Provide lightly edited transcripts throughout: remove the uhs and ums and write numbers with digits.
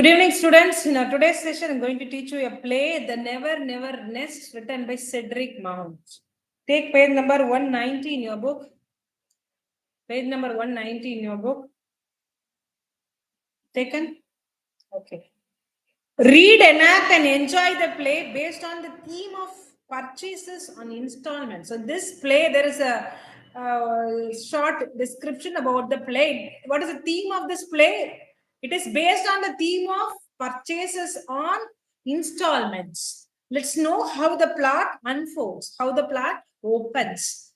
Good evening, students. In our today's session, I'm going to teach you a play, The Never Never Nest, written by Cedric Mount. Take page number 190 in your book. Page number 190 in your book. Taken? Okay. Read, enact, and enjoy the play based on the theme of purchases on installment. So this play, there is a short description about the play. What is the theme of this play? It is based on the theme of purchases on installments. Let's know how the plot unfolds, how the plot opens.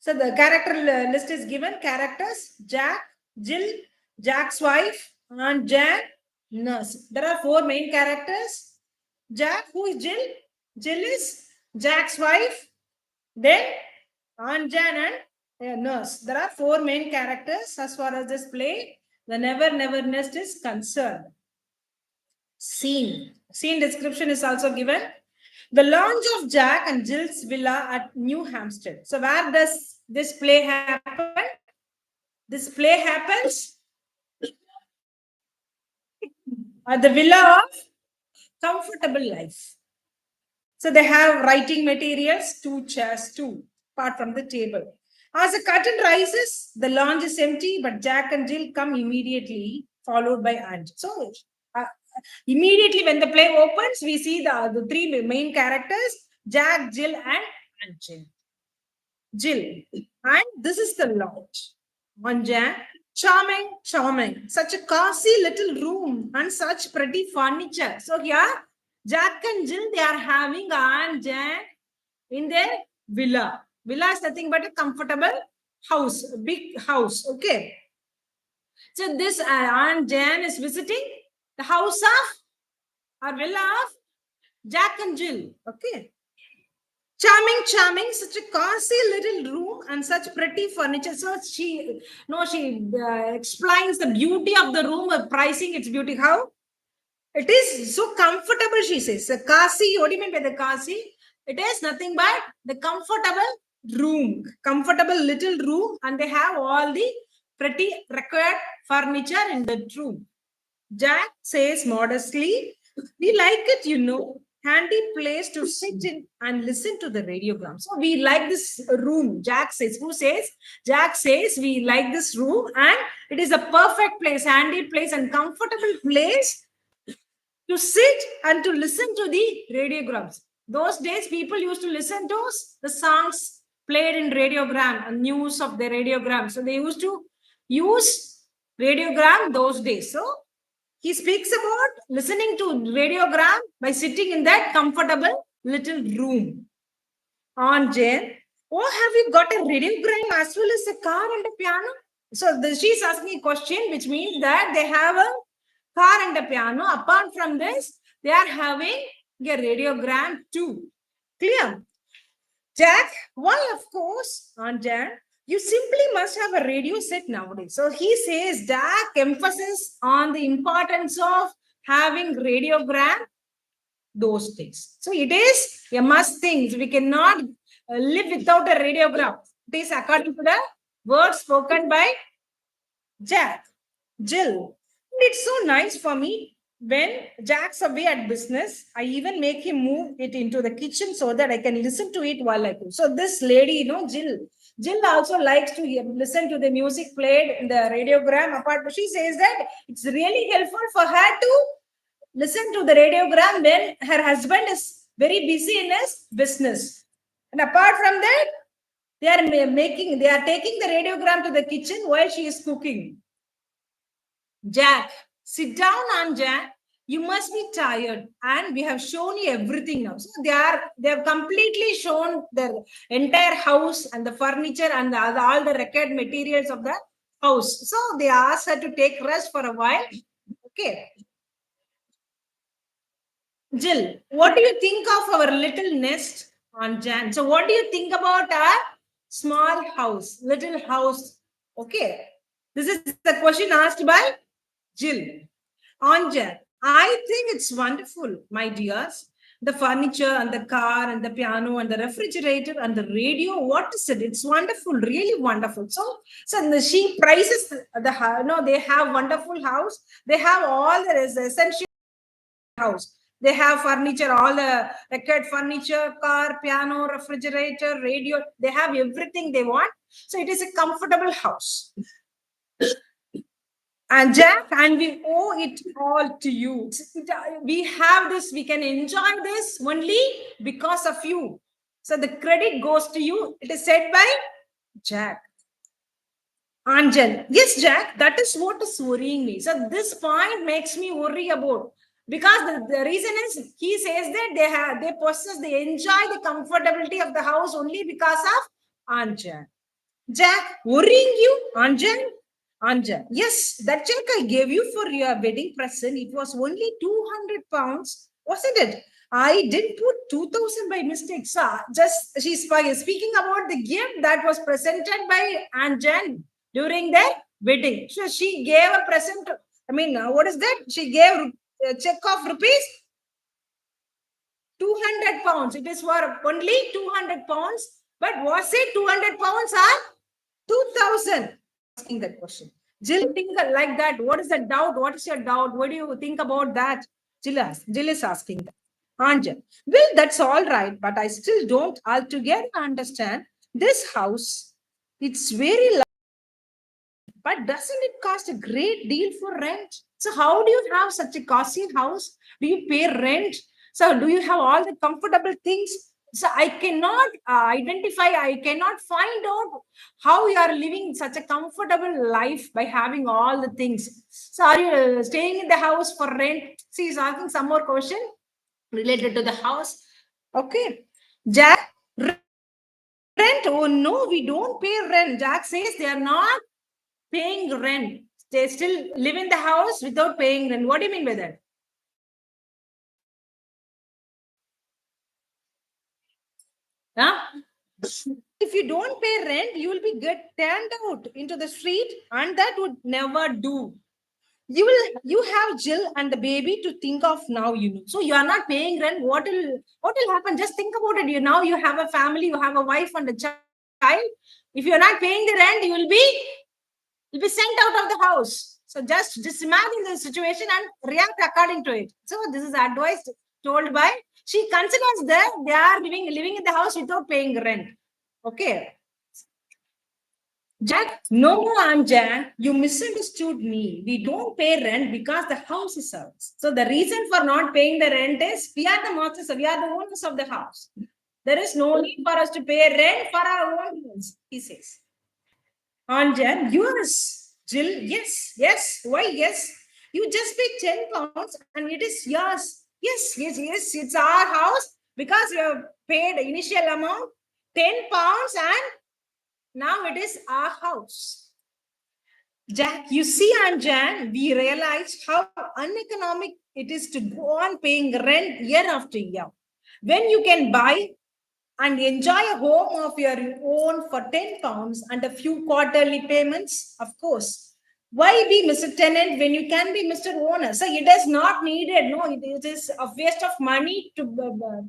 So the character list is given. Characters: Jack, Jill, Jack's wife, and Jan, nurse. There are four main characters. Jack, who is Jill? Jill is Jack's wife. Then Aunt Jan and a nurse. There are four main characters as far as this play, The Never Never Nest, is concerned. Scene description is also given. The launch of Jack and Jill's villa at New Hampstead. So where does this play happen? This play happens at the villa of Comfortable Life. So they have writing materials, 2 chairs, 2, apart from the table. As the curtain rises, the lounge is empty, but Jack and Jill come immediately, followed by Aunt. So immediately when the play opens, we see the three main characters, Jack, Jill, and Aunt Jill. And this is the lounge. One Jack, charming. Such a cozy little room and such pretty furniture. So here, Jack and Jill, they are having Aunt Jan in their villa. Villa is nothing but a comfortable house, a big house. Okay. So this Aunt Jan is visiting the house of or villa of Jack and Jill. Okay. Charming, such a cozy little room and such pretty furniture. So she explains the beauty of the room, pricing its beauty. How? It is so comfortable, she says. The cozy, what do you mean by the cozy? It is nothing but the comfortable room, comfortable little room, and they have all the pretty required furniture in the room. Jack says modestly, we like it, handy place to sit in and listen to the radiogram. So we like this room. Jack says, who says? Jack says we like this room and it is a perfect place, handy place and comfortable place to sit and to listen to the radiograms. Those days, people used to listen to the songs played in radiogram and news of the radiogram. So they used to use radiogram those days. So he speaks about listening to radiogram by sitting in that comfortable little room. Aunt Jane, oh, have you got a radiogram as well as a car and a piano? So she's asking a question, which means that they have a car and a piano. Apart from this, they are having a radiogram too. Clear? Jack, why, of course, Aunt Jan, you simply must have a radio set nowadays. So he says, Jack emphasis on the importance of having radiogram those days. So it is a must thing. We cannot live without a radiogram. It is according to the words spoken by Jack. Jill, it's so nice for me. When Jack's away at business, I even make him move it into the kitchen so that I can listen to it while I cook. So this lady, Jill also likes to listen to the music played in the radiogram. Apart, she says that it's really helpful for her to listen to the radiogram when her husband is very busy in his business. And apart from that, they are taking the radiogram to the kitchen while she is cooking. Jack, sit down, Aunt Jan. You must be tired, and we have shown you everything now. So they have completely shown the entire house and the furniture and all the required materials of the house. So they asked her to take rest for a while. Okay. Jill, what do you think of our little nest, Aunt Jan? So what do you think about our small house, little house? Okay. This is the question asked by Jill. Aunt Jan, I think it's wonderful, my dears. The furniture and the car and the piano and the refrigerator and the radio. What is it? It's wonderful, really wonderful. So she prices they have wonderful house. They have all the essential house. They have furniture, all the record furniture, car, piano, refrigerator, radio. They have everything they want. So it is a comfortable house. And Jack, and we owe it all to you. We have this, we can enjoy this only because of you. So the credit goes to you. It is said by Jack. Angel, yes, Jack, that is what is worrying me. So this point makes me worry about, because the reason is he says that they enjoy the comfortability of the house only because of Angel. Jack, worrying you, Angel? Anja, yes, that check I gave you for your wedding present, it was only 200 pounds, wasn't it? I did put 2,000 by mistake. So just she's speaking about the gift that was presented by Anjan during their wedding. So she gave a present. What is that? She gave a check of rupees 200 pounds. It is for only 200 pounds. But was it 200 pounds or 2,000? Asking that question. Jill, think like that. What is the doubt? What is your doubt? What do you think about that? Jill is asking that. Anja, well, that's all right, but I still don't altogether understand this house. It's very large, but doesn't it cost a great deal for rent? So how do you have such a costly house? Do you pay rent? So do you have all the comfortable things? So I cannot identify, I cannot find out how you are living such a comfortable life by having all the things. So are you staying in the house for rent? See, he's asking some more question related to the house. Okay. Jack, rent? Oh no, we don't pay rent. Jack says they are not paying rent. They still live in the house without paying rent. What do you mean by that? Huh? If you don't pay rent, you will be get turned out into the street, and that would never do. You have Jill and the baby to think of now, So you are not paying rent. What will happen? Just think about it. You have a family, you have a wife and a child. If you're not paying the rent, you'll be sent out of the house. So just imagine the situation and react according to it. So this is advice told by, she considers that they are living in the house without paying rent. Okay. Jack, no, I'm Jack. You misunderstood me. We don't pay rent because the house is ours. So the reason for not paying the rent is we are the masters, we are the owners of the house. There is no need for us to pay rent for our own house, he says. Anjan, yours. Jill, yes. Why, yes? You just pay 10 pounds and it is yours. Yes. It's our house because you have paid initial amount, 10 pounds, and now it is our house. Jack, you see, Anjan, we realize how uneconomic it is to go on paying rent year after year. When you can buy and enjoy a home of your own for 10 pounds and a few quarterly payments, of course. Why be Mr. Tenant when you can be Mr. Owner? So it is not needed. No, it is a waste of money to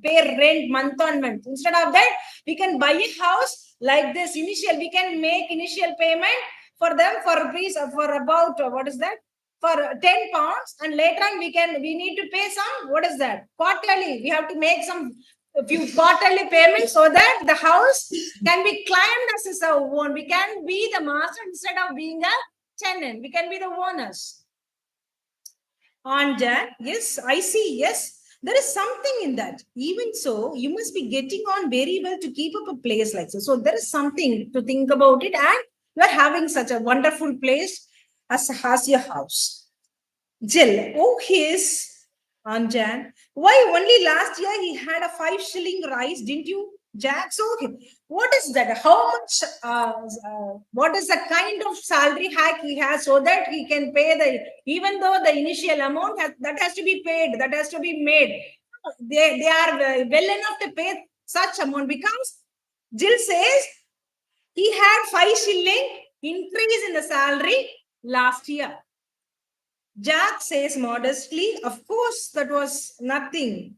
pay rent month on month. Instead of that, we can buy a house like this. We can make initial payment for them for rupees, for about, what is that? For 10 pounds, and later on we need to pay some, what is that? Quarterly. We have to make a few quarterly payments so that the house can be claimed as our own. We can be the master instead of being a tenant. We can be the owners. Anja, yes, I see. Yes, there is something in that. Even so, you must be getting on very well to keep up a place like this. So there is something to think about it, and you are having such a wonderful place as your house. Jill, oh, his Anjan. Why only last year he had a 5 shilling rise, didn't you, Jack? So, what is that? How much? What is the kind of salary hike he has so that he can pay even though the initial amount that has to be paid, that has to be made. They are well enough to pay such amount, because Jill says he had 5 shilling increase in the salary last year. Jack says modestly, of course, that was nothing.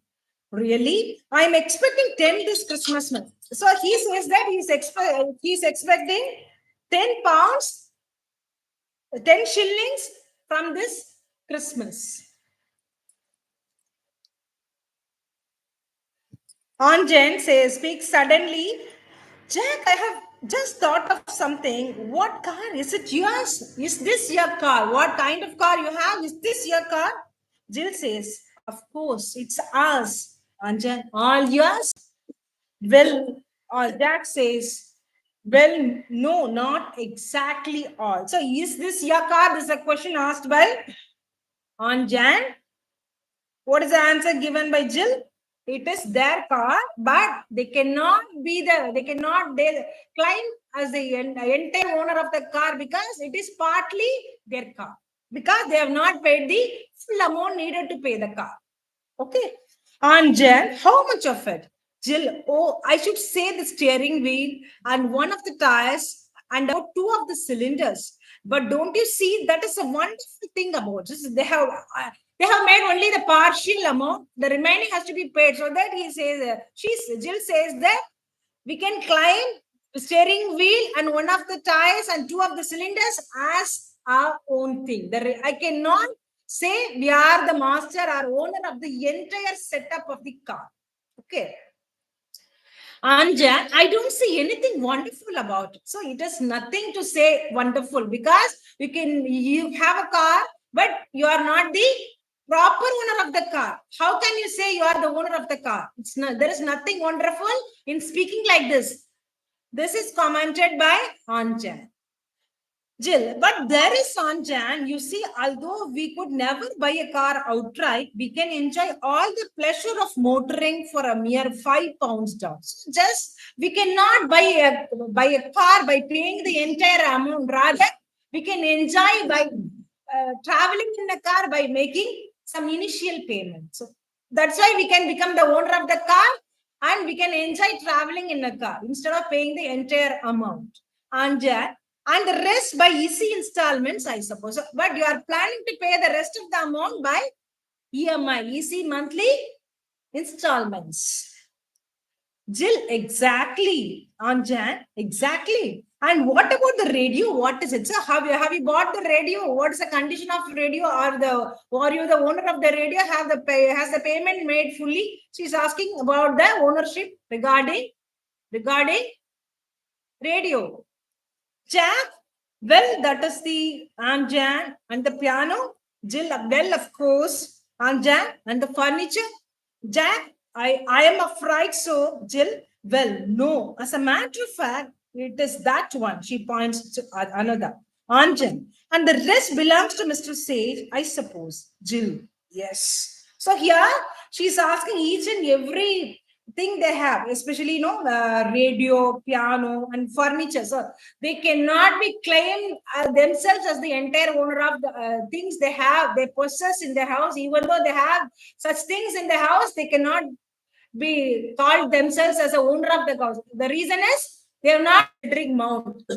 Really? I'm expecting 10 this Christmas month. So he says that he's expecting 10 pounds, 10 shillings from this Christmas. Anjan speaks suddenly. Jack, I have just thought of something. What car? Is it yours? Is this your car? What kind of car you have? Is this your car? Jill says, of course, it's ours. Anjan, all yours? Well, Jack says, well, no, not exactly all. So, is this your car? This is a question asked by Anjan. What is the answer given by Jill? It is their car, but they cannot they claim as the entire owner of the car because it is partly their car. Because they have not paid the full amount needed to pay the car. Okay. And Jen, how much of it? Jill, oh, I should say the steering wheel and one of the tires and about two of the cylinders. But don't you see that is a wonderful thing about this? They have made only the partial amount. The remaining has to be paid. So that he says, Jill says that we can climb the steering wheel and one of the tires and two of the cylinders as our own thing. I cannot say we are the master or owner of the entire setup of the car. Okay. Anja, I don't see anything wonderful about it. So it has nothing to say wonderful because you have a car, but you are not the proper owner of the car. How can you say you are the owner of the car? There is nothing wonderful in speaking like this. This is commented by Anja. Jill, but there is Sanjan. You see, although we could never buy a car outright, we can enjoy all the pleasure of motoring for a mere £5 down. So just we cannot buy a car by paying the entire amount. Rather, we can enjoy by traveling in a car by making some initial payment. So that's why we can become the owner of the car and we can enjoy traveling in a car instead of paying the entire amount. And the rest by easy installments, I suppose. But you are planning to pay the rest of the amount by EMI, easy monthly installments. Jill, exactly. Anjan, exactly. And what about the radio? What is it? So have you bought the radio? What is the condition of radio? Are you the owner of the radio? Has the payment made fully? She's asking about the ownership regarding radio. Jack, well, that is the Anjan and the piano. Jill, well, of course, Anjan and the furniture. Jack, I am afraid so. Jill, well, no. As a matter of fact, it is that one. She points to another. Anjan. And the rest belongs to Mr. Sage, I suppose. Jill, yes. So here she's asking each and every thing they have, especially radio, piano, and furniture. So they cannot be claimed themselves as the entire owner of the things they possess in the house. Even though they have such things in the house, they cannot be called themselves as a owner of the house. The reason is they have not drink mount.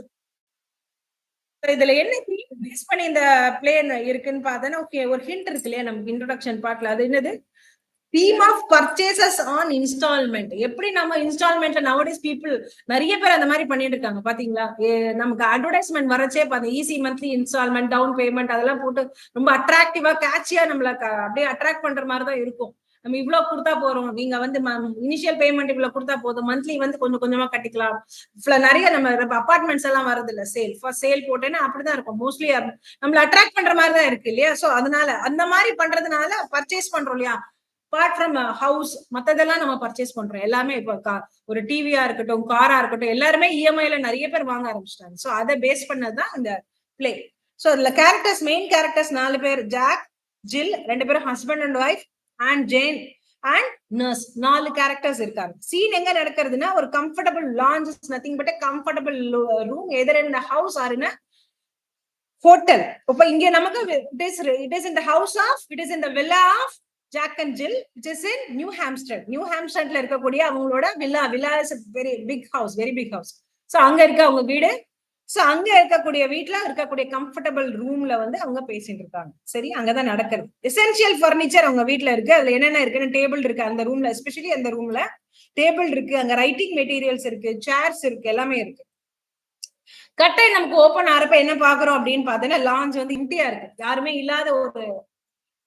இதுல என்ன base பண்ணி இந்த plane இருக்குன்னு பார்த்தா okay ஒரு hint இருக்கு இல்லையா நமக்கு இன்ட்ரோடக்ஷன் பார்ட்ல அது என்னது theme of purchases on installment. எப்படி நம்ம இன்ஸ்டால்மெண்ட் நவடேஸ் பீப்புள் நிறைய பேர் அந்த மாதிரி பண்ணிட்டு இருக்காங்க பாத்தீங்களா நமக்கு அட்வர்டைஸ்மெண்ட் வரச்சே பாத்தீங்க easy monthly installment down payment அதெல்லாம் போட்டு ரொம்ப அட்ராக்டிவா கேட்சியா நம்மள அப்படியே அட்ராக்ட் பண்ற மாதிரி தான் இருக்கும். நம்ம இவ்வளவு கொடுத்தா போறோம், நீங்க வந்து இனிஷியல் பேமெண்ட் இவ்வளவு கொடுத்தா போதும், மந்த்லி வந்து கொஞ்சம் கொஞ்சமா கட்டிக்கலாம். நிறைய நம்ம அபார்ட்மெண்ட்ஸ் எல்லாம் வரது இல்ல சேல் ஃபர்ஸ்ட் சேல் போட்டேன்னா அப்படிதான் இருக்கும். மோஸ்ட்லி நம்மள அட்ராக்ட் பண்ற மாதிரி தான் இருக்கு இல்லையா. சோ அதனால அந்த மாதிரி பண்றதுனால பர்ச்சேஸ் பண்றோம் இல்லையா. அப்பார்ட் ஃப்ரம் ஹவுஸ் மத்ததெல்லாம் நம்ம பர்ச்சேஸ் பண்றோம். எல்லாமே இப்போ ஒரு டிவியா இருக்கட்டும், காரா இருக்கட்டும், எல்லாருமே இஎம்ஐல நிறைய பேர் வாங்க ஆரம்பிச்சிட்டாங்க. சோ அதை பேஸ் பண்ணதுதான் இந்த பிளே. சோ அதுல கேரக்டர்ஸ், மெயின் கேரக்டர்ஸ் 4 பேர். ஜாக், ஜில் 2 பேரும் husband and wife, and Jane and nurse 4 characters இருக்காங்க. சீன் எங்க நடக்கிறதுனா ஒரு comfortable lounge, nothing but comfortable room, either in the house or in hotel. இப்ப இங்க நமக்கு it is in the house of, it is in the villa of Jack and Jill, which is in New Hampstead. New Hampsteadல இருக்கக்கூடிய அவங்களோட villa is very big house, very big house. So அங்க இருக்க அவங்க வீடு. சோ அங்க இருக்கக்கூடிய வீட்டுல இருக்கக்கூடிய கம்ஃபர்டபிள் ரூம்ல வந்து அவங்க பேசிட்டு இருக்காங்க. சரி, அங்கதான் நடக்கிறது. எசென்சியல் பர்னிச்சர் அவங்க வீட்டுல இருக்கு. அதுல என்னென்ன இருக்குன்னு டேபிள் இருக்கு அந்த ரூம்ல, எஸ்பெஷலி அந்த ரூம்ல டேபிள் இருக்கு, அங்க ரைட்டிங் மெட்டீரியல்ஸ் இருக்கு, சேர்ஸ் இருக்கு, எல்லாமே இருக்கு. கட்டை நமக்கு ஓபன் ஆறப்ப என்ன பாக்குறோம் அப்படின்னு பாத்தீங்கன்னா, லான்ச் வந்து இம்டியா இருக்கு, யாருமே இல்லாத ஒரு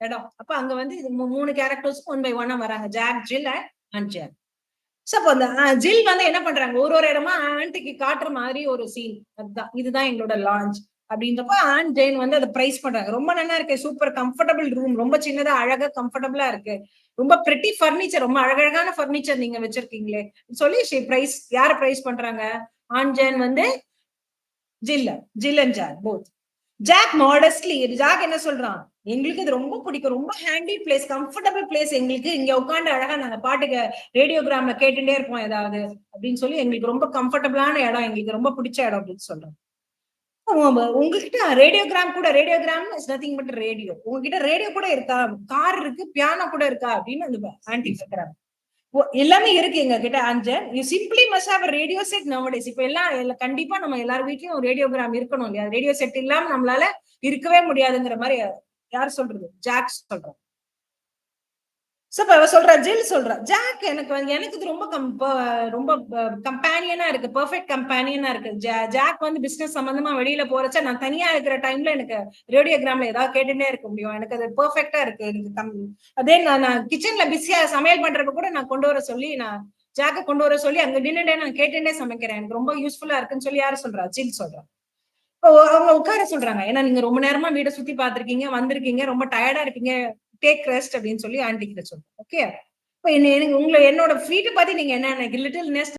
இடம். அப்ப அங்க வந்து 3 கேரக்டர்ஸ் ஒன் பை ஒன்னா வராங்க, ஜாக், ஜில் அண்ட் ஜாக். சோ அப்ப அந்த ஜில் வந்து என்ன பண்றாங்க, ஒரு இடமா ஆன்டிக்கு காட்டுற மாதிரி ஒரு சீன். அதுதான், இதுதான் எங்களோட லான்ச் அப்படின்றப்ப ஆன் ஜெயின் வந்து அதை பிரைஸ் பண்றாங்க. ரொம்ப நல்லா இருக்கு, சூப்பர் கம்ஃபர்டபிள் ரூம், ரொம்ப சின்னதா அழகா கம்ஃபர்டபிளா இருக்கு, ரொம்ப பிரிட்டி பர்னிச்சர், ரொம்ப அழகழகான பர்னிச்சர் நீங்க வச்சிருக்கீங்களே சொல்லி பிரைஸ், யார பிரைஸ் பண்றாங்க, ஆன் ஜெயின் வந்து Jill and Jack both. Jack modestly, Jack என்ன சொல்றான், எங்களுக்கு இது ரொம்ப பிடிக்கும், ரொம்ப ஹேண்டி பிளேஸ், கம்ஃபர்டபிள் பிளேஸ், எங்களுக்கு இங்க உட்காந்து அழகா நாங்க பாட்டுக்கு ரேடியோகிராம்ல கேட்டுட்டே இருப்போம் ஏதாவது அப்படின்னு சொல்லி, எங்களுக்கு ரொம்ப கம்ஃபர்டபிளான இடம், எங்களுக்கு ரொம்ப பிடிச்ச இடம் அப்படின்னு சொல்றோம். உங்ககிட்ட ரேடியோகிராம் கூட, radiogram is nothing but radio, உங்ககிட்ட ரேடியோ கூட இருக்கா, கார் இருக்கு, பியானோ கூட இருக்கா அப்படின்னு அந்த ஆன்டி கேக்குறாங்க. எல்லாமே இருக்கு எங்க கிட்ட answer, you simply must have radio set nowadays. இப்ப எல்லாம் கண்டிப்பா நம்ம எல்லார் வீட்லயும் ரேடியோகிராம் இருக்கணும் இல்லையா, ரேடியோ செட் இல்லாம நம்மளால இருக்கவே முடியாதுங்கிற மாதிரி யார் சொல்றது, ஜாக் சொல்றோம். சொல்ற ஜில் சொல்றா, ஜாக் எனக்கு எனக்கு இது ரொம்ப ரொம்ப கம்பேனியனா இருக்கு, பெர்ஃபெக்ட் கம்பேனியனா இருக்கு. ஜாக் வந்து பிசினஸ் சம்பந்தமா வெளியில போறச்ச நான் தனியா இருக்கிற டைம்ல எனக்கு ரேடியோகிராம்ல ஏதாவது கேட்டுட்டே இருக்க முடியும், எனக்கு அது பெர்ஃபெக்டா இருக்கு. எனக்கு அதே நான் கிச்சன்ல பிஸியா சமையல் பண்றப்ப கூட நான் கொண்டு வர சொல்லி, நான் ஜாக்க கொண்டு வர சொல்லி அங்க நின்னுட்டே நான் கேட்டுட்டே சமைக்கிறேன், எனக்கு ரொம்ப யூஸ்ஃபுல்லா இருக்குன்னு சொல்லி யாரு சொல்றா, ஜில் சொல்றா. அவங்க உட்கார சொல்றாங்க, ஏன்னா நீங்க ரொம்ப நேரமா வீட சுத்தி பாத்திருக்கீங்க, வந்திருக்கீங்க, ரொம்ப டயர்டா இருக்கீங்க, டேக் ரெஸ்ட் அப்படின்னு சொல்லி ஆன்டி கிட்ட சொல்றேன். ஓகே, இப்ப உங்களை என்னோட வீட்டை பத்தி நீங்க என்ன லிட்டில் நெஸ்ட்